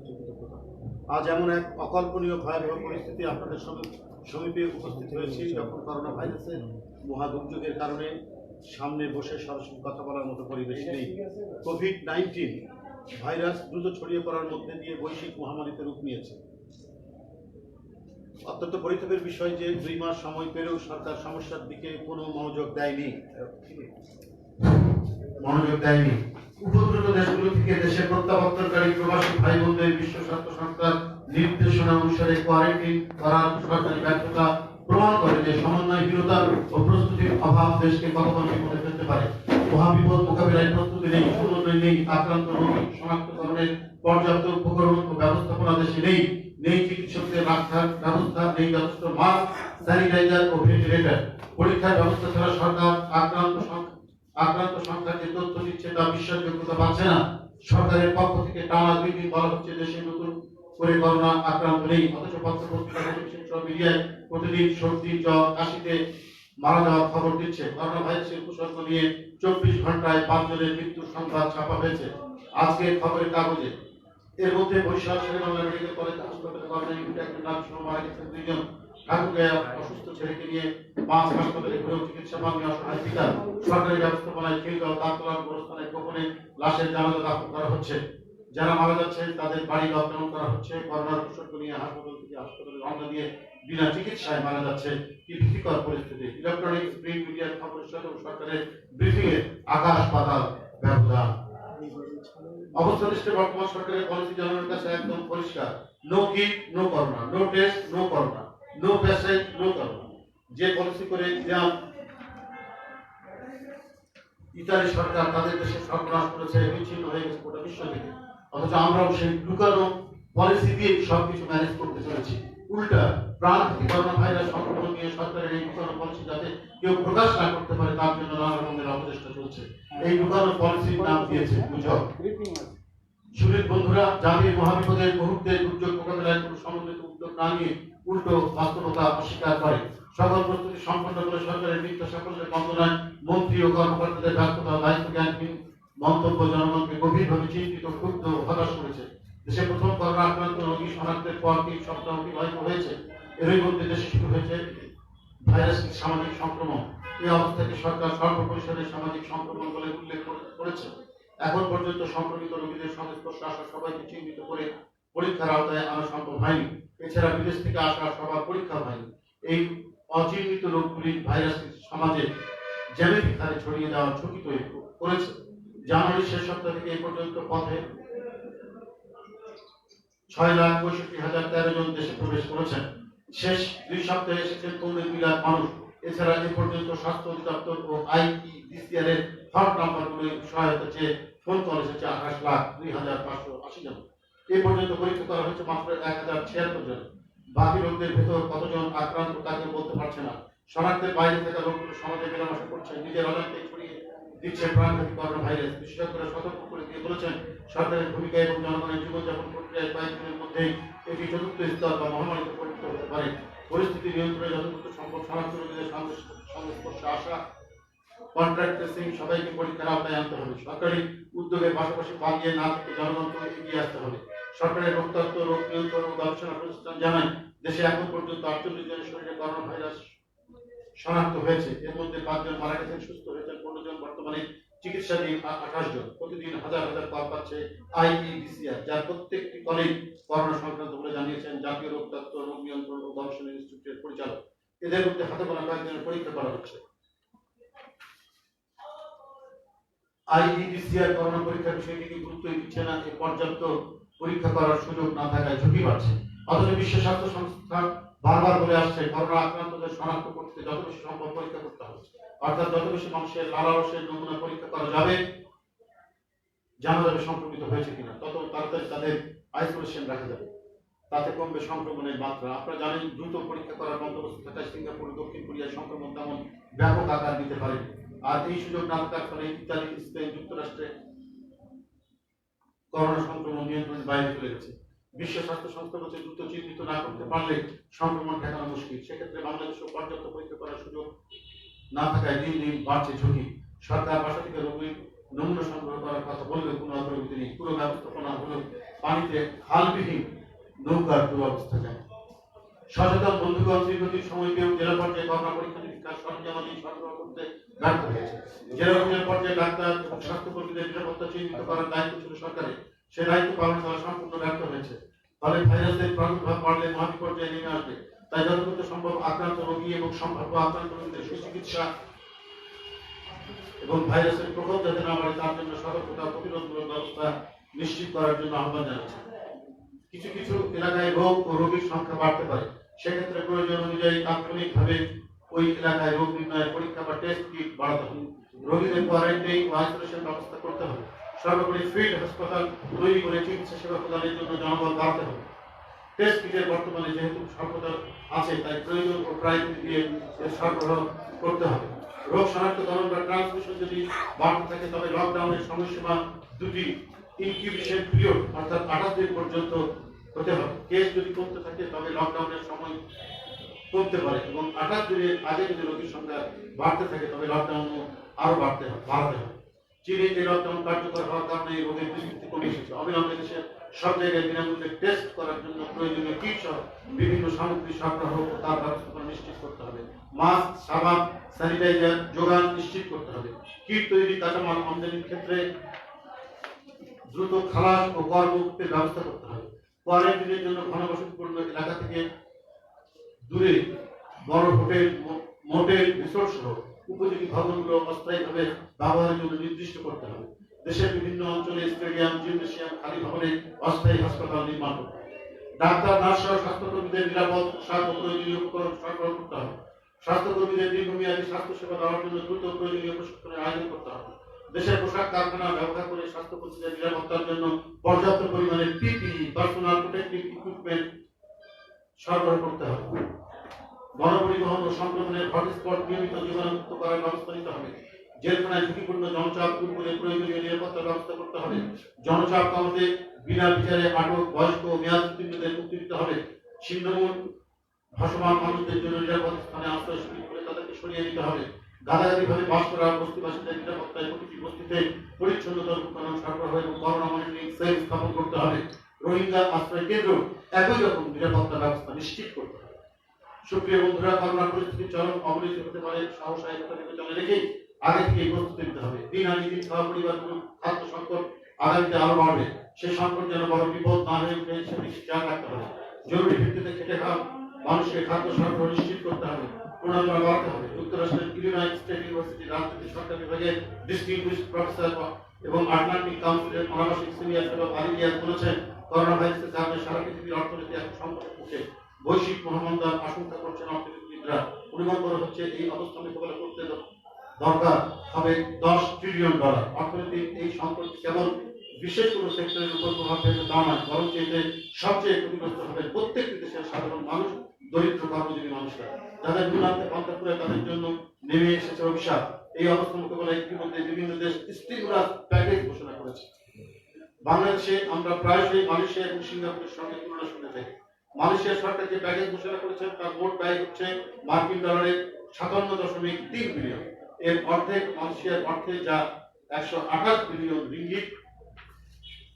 কৃতজ্ঞতা। আজ এমন এক অকল্পনীয় ভয়াবহ পরিস্থিতি আপনাদের সমীপে উপস্থিত হয়েছি, যখন করোনা ভাইরাসের মহা দুর্যোগের কারণে সামনে বসে সরাসরি কথা বলার মতো পরিবেশ নেই। কোভিড-19 ভাইরাস দ্রুত ছড়িয়ে পড়ার মধ্যে দিয়ে বৈশ্বিক মহামারীতে রূপ নিয়েছে। অত্যন্ত পরিতাপের বিষয় যে 2 মাস সময় পেলেও সরকার সমস্যার দিকে কোনো মনোযোগ দেয়নি। উপদ্রুত দেশগুলো থেকে দেশে প্রত্যাবর্তনকারী প্রবাসী ভাই বোনদের বিশ্ব স্বাস্থ্য সংস্থার নির্দেশনা অনুসারে কোয়ারেন্টাইন করার সরকারি ব্যর্থতা প্রমাণ করে যে সমন্বয়হীনতা ও প্রস্তুতির অভাব দেশকে কতক্ষণ বিপদে ফেলতে পারে। মহাবিপদ মোকাবিলায় প্রস্তুতি নেই, সমন্বয় নেই, আক্রান্ত রোগী শনাক্তকরণের পর্যাপ্ত উপকরণ ও ব্যবস্থাপনা দেশে নেই চিকিৎসকদের রাখার ব্যবস্থা, নেই যথেষ্ট মাস্ক, স্যানিটাইজার ও ভেন্টিলেটর। পরীক্ষার ব্যবস্থা ছাড়া সরকার আক্রান্ত সংখ্যা যে তথ্য দিচ্ছে তা বিশ্বাসযোগ্যতা পাচ্ছে না। সরকারের পক্ষ থেকে টানা 2 দিন বলা হচ্ছে দেশে নতুন করে করোনা আক্রান্ত নেই, অথচ পত্র-পত্রিকা, টেলিভিশন, মিডিয়ায় প্রতিদিন সর্দি, জ্বর, কাশিতে মারা যাওয়ার খবর দিচ্ছে। করোনা ভাইরাসের উপসর্গ নিয়ে 24 ঘন্টায় 5 জনের মৃত্যুর সংখ্যা ছাপা হয়েছে আজকের খবরের কাগজে। এর মধ্যে বরিশাল শেরেবাংলা মেডিকেল কলেজ হাসপাতালে করোনা ইনফেকশন মারা গেছেন 2 জন। ঠাকুরগাঁও অসুস্থ ছেলেকে নিয়ে 5 হাসপাতালে ঘুরেও চিকিৎসা পাননি অসহায় পিতা। সরকারি ব্যবস্থাপনায় খিলগাঁও, তাঁততলার গোরস্থানে গোপনে লাশের জানাজা দাফন করা হচ্ছে। যারা মারা যাচ্ছে তাদের বাড়ি লকডাউন করা হচ্ছে। করোনার উপসর্গ নিয়ে হাসপাতাল থেকে হাসপাতালে রওনা দিয়ে বিনা চিকিৎসায় মারা যাচ্ছে। কি ভীতিকর পরিস্থিতি! ইলেকট্রনিক্স, প্রিন্ট মিডিয়ার খবরের সাথে সরকারের ব্রিফিং এ আকাশ পাতাল ব্যবধান। অবস্থানিষ্ঠ বর্তমান সরকারের পলিসি জনগণের কাছে একদম পরিষ্কার। No kit, no corona, no test, no corona, no patient, no corona. যে পলিসি করে ইতালি সরকার তাদের দেশে সর্বনাশ করেছে, বিচ্ছিন্ন হয়ে গেছে গোটা বিশ্ব থেকে, অথচ আমরাও সেই লুকানো পলিসি দিয়ে সবকিছু ম্যানেজ করতে চলেছি। উল্টা প্রাণঘাতী করোনা ভাইরাস সংক্রমণ নিয়ে সরকারের এই লুকানো পলিসি যাতে কেউ প্রকাশ না করতে পারে তার জন্য নানা রকমের অপচেষ্টা চলছে। এই লুকানো পলিসির নাম দিয়েছে গুজব। সুনীল বন্ধুরা, জাতির মহাবিপদের মুহূর্তে দুর্যোগ মোকাবিলায় কোনো সমন্বিত উদ্যোগ না নিয়ে উল্টো বাস্তবতা অস্বীকার করে। সকল প্রস্তুতি সম্পন্ন করে সরকারের মিথ্যা সাফল্যের বন্দনায় মন্ত্রী ও কর্মকর্তাদের ব্যর্থতা, দায়িত্ব জ্ঞানহীন মন্তব্য জনগণকে গভীরভাবে চিন্তিত, ক্ষুব্ধ, হতাশ করেছে। দেশে প্রথম করোনা আক্রান্ত রোগী শনাক্তের পর 3 সপ্তাহ অতিবাহিত হয়েছে। এরই মধ্যে দেশে শুরু হয়েছে ভাইরাসের সামাজিক সংক্রমণ। এই অবস্থাকে সরকার সর্বপরিসরে সামাজিক সংক্রমণ বলে উল্লেখ করেছে। এখন পর্যন্ত সংক্রমিত রোগীদের সংস্পর্শে আসা সবাইকে চিহ্নিত করে পরীক্ষার আওতায় আনা সম্ভব হয়নি। এছাড়া বিদেশ থেকে আসা সবার পরীক্ষা হয়নি। এই অচিহ্নিত রোগগুলি ভাইরাস সমাজে জ্যামিতিক হারে ছড়িয়ে যাওয়ার ঝুঁকি তৈরি করেছে। জানুয়ারির শেষ সপ্তাহ থেকে এই পর্যন্ত পথে 6,65,013 জন দেশে প্রবেশ করেছেন। শেষ 2 সপ্তাহে এসেছেন 2 লাখ মানুষ। এছাড়া এ পর্যন্ত স্বাস্থ্য অধিদপ্তর ও আইইডিসিআর এর হট নাম্বারগুলো সহায়তা চেয়ে ফোন কল এসেছে 28,02,580 জন। এ পর্যন্ত পরীক্ষা করা হয়েছে মাত্র 1,076 জন। বাকি রোগদের ভেতর কতজন আক্রান্ত তা কেউ বলতে পারছে না। শনাক্তের বাইরে থাকা রোগগুলো সমাজে মেলামেশা করছে, নিজের অজান্তে ছড়িয়ে দিচ্ছে প্রাণঘাতী করোনা ভাইরাস। বিশেষজ্ঞরা সতর্ক করে দিয়ে বলেছেন, সরকারের ভূমিকা এবং জনগণের জীবনযাপন প্রক্রিয়ায় কয়েকদিনের মধ্যেই এটি চতুর্থ স্তর বা মহামারীতে পরিণত হতে পারে। পরিস্থিতি নিয়ন্ত্রণে যতটুকু সম্ভব শনাক্ত রোগীদের সংস্পর্শে আসা, কন্ট্রাক্ট ট্রেসিং সবাইকে পরীক্ষার আওতায় আনতে হবে। সরকারি উদ্যোগের পাশাপাশি পালিয়ে না থেকে জনগণকে এগিয়ে আসতে হবে। সরকারের রোগতত্ত্ব, রোগ নিয়ন্ত্রণ ও গবেষণা প্রতিষ্ঠান জানায়, দেশে এখন পর্যন্ত 48 জনের শরীরে করোনা ভাইরাস শনাক্ত হয়েছে। এর মধ্যে 5 জন মারা গেছেন, সুস্থ হয়েছেন 15 জন, বর্তমানে চিকিৎসাধীন 28 জন। প্রতিদিন হাজার হাজার কল পাচ্ছে আইইডিসিআর, যার প্রত্যেকটি কলেই করোনা সংক্রান্ত বলে জানিয়েছেন জাতীয় রোগতত্ত্ব, রোগ নিয়ন্ত্রণ ও গবেষণা ইনস্টিটিউটের পরিচালক। এদের মধ্যে হাতে গোনা কয়েকজনের পরীক্ষা করা হচ্ছে। আইইডিসিআর করোনা পরীক্ষার বিষয়টিকে গুরুত্বই দিচ্ছে না। পর্যাপ্ত পরীক্ষা করার সুযোগ না থাকায় ঝুঁকি বাড়ছে। অথচ বিশ্ব স্বাস্থ্য সংস্থা বারবার বলে আসছে, করোনা আক্রান্তদের শনাক্ত করতে যত বেশি সম্ভব পরীক্ষা করতে হবে। অর্থাৎ যত বেশি মানুষের লালারসের নমুনা পরীক্ষা করা যাবে, জানা যাবে সংক্রমিত হয়েছে কিনা, তত তাড়াতাড়ি তাদের আইসোলেশন রাখা যাবে, তাতে কমবে সংক্রমণের মাত্রা। আপনারা জানেন, দ্রুত পরীক্ষা করার বন্দোবস্ত থাকায় সিঙ্গাপুর, দক্ষিণ কোরিয়ার সংক্রমণ তেমন ব্যাপক আকার নিতে পারে। আর এই সুযোগ না থাকার ফলে ইতালি, স্পেন, যুক্তরাষ্ট্রে করোনা সংক্রমণ নিয়ন্ত্রণের বাইরে চলে গেছে। বিশ্ব স্বাস্থ্য সংস্থা বলছে, দ্রুত চিহ্নিত না করতে পারলে সংক্রমণ ঠেকানো মুশকিল। সেক্ষেত্রে বাংলাদেশেও পর্যাপ্ত পরীক্ষা করার সুযোগ না থাকায় দিন দিন বাড়ছে ঝুঁকি। সরকার বাসা থেকে রোগীর নমুনা সংগ্রহ করার কথা বললেও কোনো অগ্রগতি নেই। পুরো ব্যবস্থাপনা হলো পানিতে খালবিহীন নৌকার দুরবস্থা যায়। সচেতন বন্ধুগণ দীর্ঘদিন সময় পেয়েও জেলা পর্যায়ে করোনা পরীক্ষা নিরীক্ষার সরঞ্জামাদি সরবরাহ করতে ব্যর্থ হয়েছে। জেলা পর্যায়ে ডাক্তার এবং স্বাস্থ্যকর্মীদের নিরাপত্তা চিহ্নিত করার দায়িত্ব ছিল সরকারের, সে দায়িত্ব পালন করা সম্পূর্ণ ব্যর্থ হয়েছে। ফলে ভাইরাসের প্রাদুর্ভাব বাড়লে মহাবিপর্যয়ে নেমে আসবে। তাই যতটুকু সম্ভব আক্রান্ত রোগী এবং সম্ভাব্য আক্রান্ত রোগীদের সুচিকিৎসা এবং ভাইরাসের প্রকোপ যাতে না বাড়ে তার জন্য সতর্কতা প্রতিরোধমূলক ব্যবস্থা নিশ্চিত করার জন্য আহ্বান জানাচ্ছি। কিছু কিছু এলাকায় রোগ ও রোগীর সংখ্যা বাড়তে পারে, সেক্ষেত্রে প্রয়োজন অনুযায়ী তাৎক্ষণিকভাবে ওই এলাকায় রোগ নির্ণয়ের পরীক্ষা বা টেস্ট কিট বাড়াতে হবে। রোগীদের কোয়ারেন্টাইন ও আইসোলেশন ব্যবস্থা করতে হবে। সর্বোপরি ফিল্ড হাসপাতাল তৈরি করে চিকিৎসা সেবা প্রদানের জন্য জনবল বাড়াতে হবে। টেস্ট কিটের বর্তমানে যেহেতু স্বল্পতা আছে, তাই প্রয়োজন ও প্রায়োরিটি দিয়ে এর সরবরাহ করতে হবে। রোগ শনাক্তকরণ বা ট্রান্সমিশন যদি বাড়তে থাকে তবে লকডাউনের সময়সীমা দুটি ইনকিউবেশন পিরিয়ড অর্থাৎ 28 দিন পর্যন্ত হতে হবে। কেস যদি কমতে থাকে তবে লকডাউনের সময় কমতে পারে এবং 28 দিনের আগে যদি রোগীর সংখ্যা বাড়তে থাকে তবে লকডাউন আরো বাড়াতে হবে। চীনে এই লকডাউন কার্যকর হওয়ার কারণে এই রোগের বিস্তৃতি কমে এসেছে। অবিলম্বে দেশের সব জায়গায় বিনামূল্যে টেস্ট করার জন্য প্রয়োজনীয় কিট সহ বিভিন্ন সামগ্রী সরবরাহ ও তার ব্যবস্থাপনা নিশ্চিত করতে হবে। মাস্ক, সাবান, স্যানিটাইজার যোগান নিশ্চিত করতে হবে। কিট তৈরি কাঁচামাল আমদানির ক্ষেত্রে দ্রুত খালাস ও কর মুক্তির ব্যবস্থা করতে হবে। কোয়ারেন্টাইনের জন্য ঘনবসতিপূর্ণ এলাকা থেকে দূরে বড় হোটেল, মোটেল, রিসোর্ট সহ উপযোগী ভবনগুলো অস্থায়ীভাবে ব্যবহারের জন্য নির্দিষ্ট করতে হবে। দেশের বিভিন্ন অঞ্চলে স্টেডিয়াম, জিমনেশিয়াম, খালি ভবনে অস্থায়ী হাসপাতাল নির্মাণ করতে হবে। ডাক্তার, নার্স সহ স্বাস্থ্যকর্মীদের নিরাপদ পোশাক ও প্রয়োজনীয় উপকরণ সরবরাহ করতে হবে। স্বাস্থ্যকর্মীদের দীর্ঘমেয়াদী স্বাস্থ্যসেবা দেওয়ার জন্য দ্রুত প্রয়োজনীয় প্রশিক্ষণের আয়োজন করতে হবে। দেশের পোশাক কারখানা ব্যবহার করে স্বাস্থ্যকর্মীদের নিরাপত্তার জন্য পর্যাপ্ত পরিমাণে পিপিই, পার্সোনাল প্রোটেক্টিভ ইকুইপমেন্ট সরবরাহ করতে হবে। গণপরিবহন ও সংক্রমণের হটস্পট নিয়মিত জীবাণুমুক্ত করার ব্যবস্থা নিতে হবে। জেলখানায় ঝুঁকিপূর্ণ জনচাপ দূর করে প্রয়োজনীয় নিরাপত্তার ব্যবস্থা করতে হবে। জনচাপ কমাতে বিনা বিচারে আটক, বয়স্ক ও মেয়াদোত্তীর্ণদের মুক্তি দিতে হবে। ছিন্নমূল ভাসমান মানুষদের জন্য নিরাপদ স্থানে আশ্রয় শিবির করে তাদেরকে সরিয়ে দিতে হবে। গাদাগাদিভাবে বাস করা বস্তিবাসীদের নিরাপত্তায় প্রতিটি বস্তিতে পরিচ্ছন্নতার উপকরণ সরবরাহ এবং করোনা মনিটরিং সেল স্থাপন করতে হবে। রোহিঙ্গা আশ্রয় কেন্দ্র একই রকম নিরাপত্তা ব্যবস্থা নিশ্চিত করতে হবে। সুপ্রিয় বন্ধুরা, করোনা পরিস্থিতি চরম অবনতি হতে পারে, সাহসিকতা বিবেচনা রেখেই আগে থেকে প্রস্তুতি নিতে হবে। দিন আনি দিন খাওয়া পরিবারগুলো খাদ্য সংকট আগামীতে আরো বাড়বে। সেই সংকট যেন বড় বিপদ না হয়ে উঠে সেদিকে খেয়াল রাখতে হবে। জরুরি ভিত্তিতে খেটে খাওয়া মানুষকে খাদ্য সরবরাহ নিশ্চিত করতে হবে, প্রণোদনা বাড়াতে হবে। যুক্তরাষ্ট্রের ইলিনয় স্টেট ইউনিভার্সিটি রাজনীতি সরকার বিভাগের ডিস্টিংগুইশড প্রফেসর এবং আটলান্টিক কাউন্সিলের অনাবাসিক সিনিয়র ফেলো আলিয়াস বলেছেন, করোনা ভাইরাসের কারণে সারা পৃথিবীর অর্থনীতি এখন সংকটের মুখে। বৈশ্বিক মহামন্দার আশঙ্কা করছেন অর্থনীতিবিদরা। অনুমান করা হচ্ছে এই অবস্থা মোকাবেলা করতে দরকার হবে $10 ট্রিলিয়ন। অর্থনৈতিক এই সংকট কেবল বিশেষ কোনো সেক্টরের উপর প্রভাব ফেলবে তা নয়, বরং এতে সবচেয়ে ক্ষতিগ্রস্ত হবে প্রত্যেকটি দেশের সাধারণ মানুষ, দরিদ্র কর্মজীবী মানুষরা, যাদের দুর্নান্তে পন্থা করে তাদের জন্য নেমে এসেছে অভিশাপ। এই অবস্থা মোকাবেলায় ইতিমধ্যে বিভিন্ন দেশ স্টিমুলাস প্যাকেজ ঘোষণা করেছে। বাংলাদেশে আমরা প্রায়শই মালয়েশিয়া এবং সিঙ্গাপুরের সঙ্গে তুলনা শুনে থাকি। মালয়েশিয়া সরকার যে প্যাকেজ ঘোষণা করেছে তার মোট ব্যয় হচ্ছে মার্কিন ডলারের 57.3 বিলিয়ন। এর অর্ধেক মালয়েশিয়ার অর্থে, যা 128 বিলিয়ন রিঙ্গিট।